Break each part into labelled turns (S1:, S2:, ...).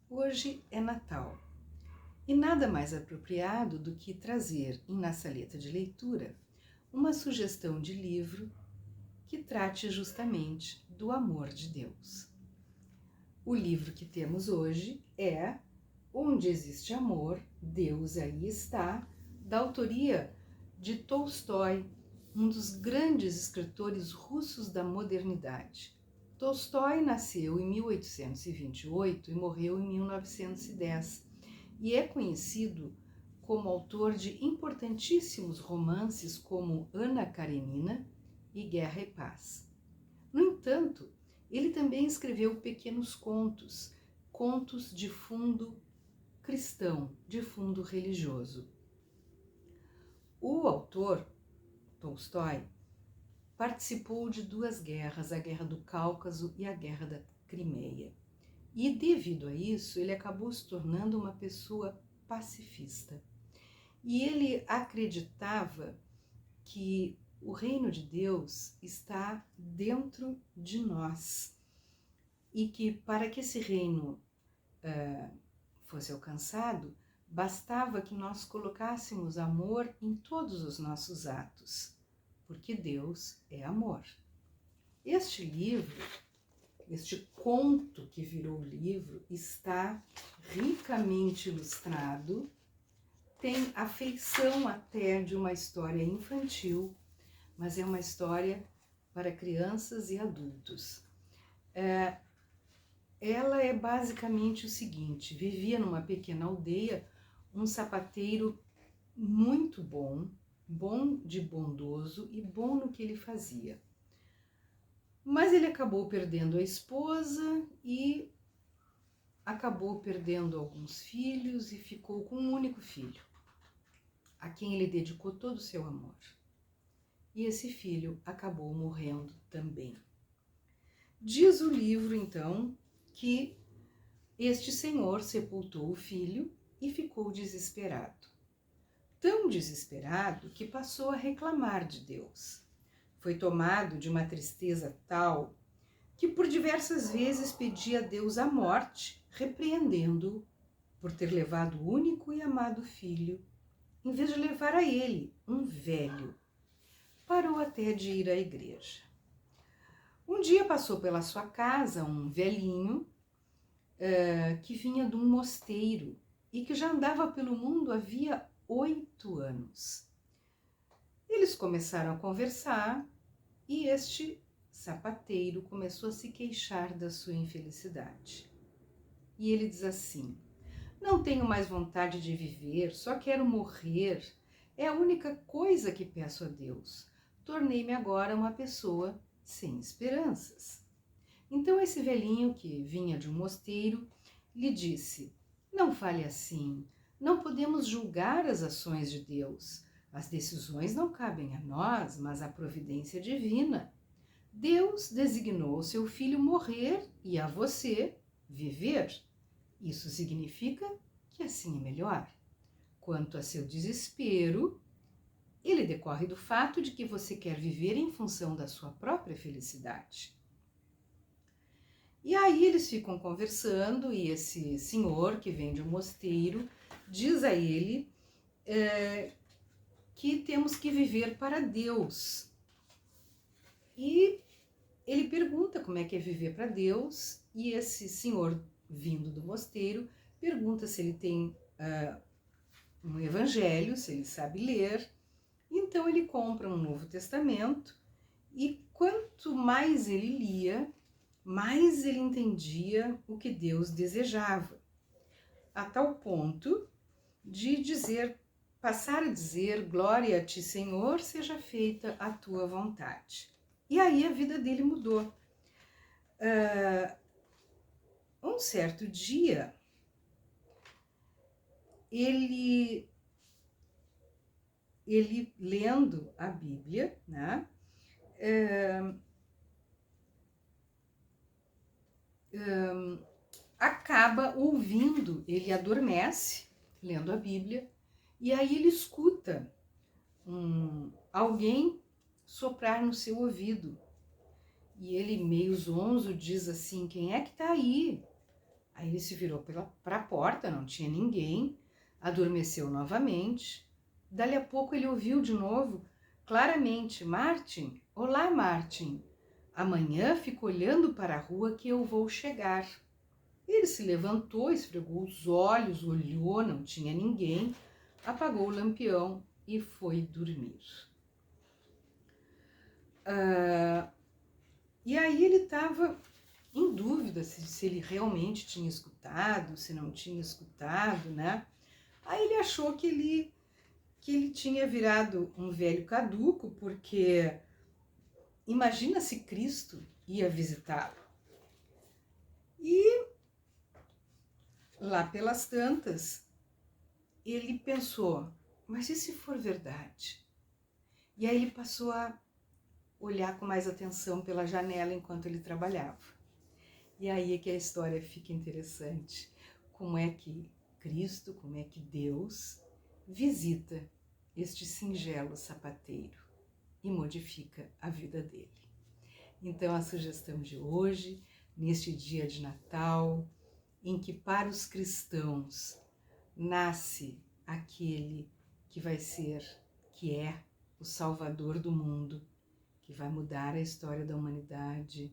S1: Hoje é Natal e nada mais apropriado do que trazer na saleta de leitura uma sugestão de livro que trate justamente do amor de Deus. O livro que temos hoje é Onde Existe Amor, Deus Aí Está, da autoria de Tolstói, um dos grandes escritores russos da modernidade. Tolstói nasceu em 1828 e morreu em 1910 e é conhecido como autor de importantíssimos romances como Ana Karenina e Guerra e Paz. No entanto, ele também escreveu pequenos contos, contos de fundo cristão, de fundo religioso. O autor, Tolstói, participou de duas guerras, a Guerra do Cáucaso e a Guerra da Crimeia. E devido a isso, ele acabou se tornando uma pessoa pacifista. E ele acreditava que o reino de Deus está dentro de nós e que para que esse reino fosse alcançado, bastava que nós colocássemos amor em todos os nossos atos, porque Deus é amor. Este livro, este conto que virou livro, está ricamente ilustrado, tem a feição até de uma história infantil, mas é uma história para crianças e adultos. Ela é basicamente o seguinte: vivia numa pequena aldeia um sapateiro muito bom, bom de bondoso e bom no que ele fazia. Mas ele acabou perdendo a esposa e acabou perdendo alguns filhos e ficou com um único filho, a quem ele dedicou todo o seu amor. E esse filho acabou morrendo também. Diz o livro, então, que este senhor sepultou o filho e ficou desesperado. Tão desesperado que passou a reclamar de Deus. Foi tomado de uma tristeza tal que por diversas vezes pedia a Deus a morte, repreendendo-o por ter levado o único e amado filho, em vez de levar a ele, um velho. Parou até de ir à igreja. Um dia passou pela sua casa um velhinho que vinha de um mosteiro e que já andava pelo mundo havia 8 anos. Eles começaram a conversar e este sapateiro começou a se queixar da sua infelicidade. E ele diz assim: não tenho mais vontade de viver, só quero morrer. É a única coisa que peço a Deus. Tornei-me agora uma pessoa sem esperanças. Então esse velhinho, que vinha de um mosteiro, lhe disse: não fale assim, não podemos julgar as ações de Deus. As decisões não cabem a nós, mas à providência divina. Deus designou seu filho morrer e a você viver. Isso significa que assim é melhor. Quanto a seu desespero, ele decorre do fato de que você quer viver em função da sua própria felicidade. E aí eles ficam conversando e esse senhor que vem de um mosteiro diz a ele que temos que viver para Deus. E ele pergunta como é que é viver para Deus e esse senhor vindo do mosteiro pergunta se ele tem um evangelho, se ele sabe ler. Então ele compra um Novo Testamento e quanto mais ele lia, mais ele entendia o que Deus desejava, a tal ponto de passar a dizer: glória a ti, Senhor, seja feita a tua vontade. E aí a vida dele mudou. Um certo dia, ele lendo a Bíblia, né, acaba ouvindo, ele adormece lendo a Bíblia, e aí ele escuta alguém soprar no seu ouvido. E ele, meio zonzo, diz assim: quem é que está aí? Aí ele se virou para a porta, não tinha ninguém, adormeceu novamente. Dali a pouco ele ouviu de novo, claramente: Martin, olá Martin, amanhã fico olhando para a rua que eu vou chegar. Ele se levantou, esfregou os olhos, olhou, não tinha ninguém, apagou o lampião e foi dormir. E aí ele estava em dúvida se ele realmente tinha escutado, se não tinha escutado, né? Aí ele achou que ele tinha virado um velho caduco, porque imagina se Cristo ia visitá-lo. E lá pelas tantas, ele pensou, mas e se for verdade? E aí ele passou a olhar com mais atenção pela janela enquanto ele trabalhava. E aí é que a história fica interessante. Como é que Cristo, como é que Deus visita este singelo sapateiro e modifica a vida dele. Então a sugestão de hoje, neste dia de Natal, em que para os cristãos nasce aquele que vai ser, que é o Salvador do mundo, que vai mudar a história da humanidade,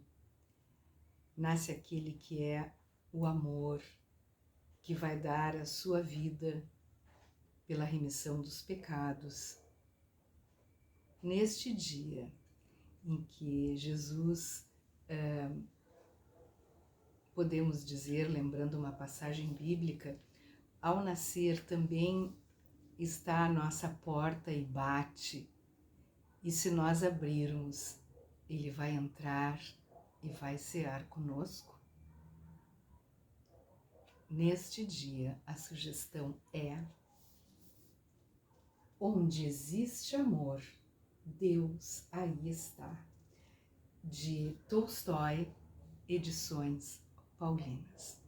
S1: nasce aquele que é o amor, que vai dar a sua vida pela remissão dos pecados. Neste dia em que Jesus, podemos dizer, lembrando uma passagem bíblica, ao nascer também está à nossa porta e bate, e se nós abrirmos, ele vai entrar e vai cear conosco. Neste dia, a sugestão é: onde existe amor, Deus aí está. De Tolstói, Edições Paulinas.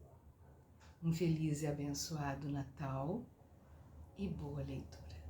S1: Um feliz e abençoado Natal e boa leitura.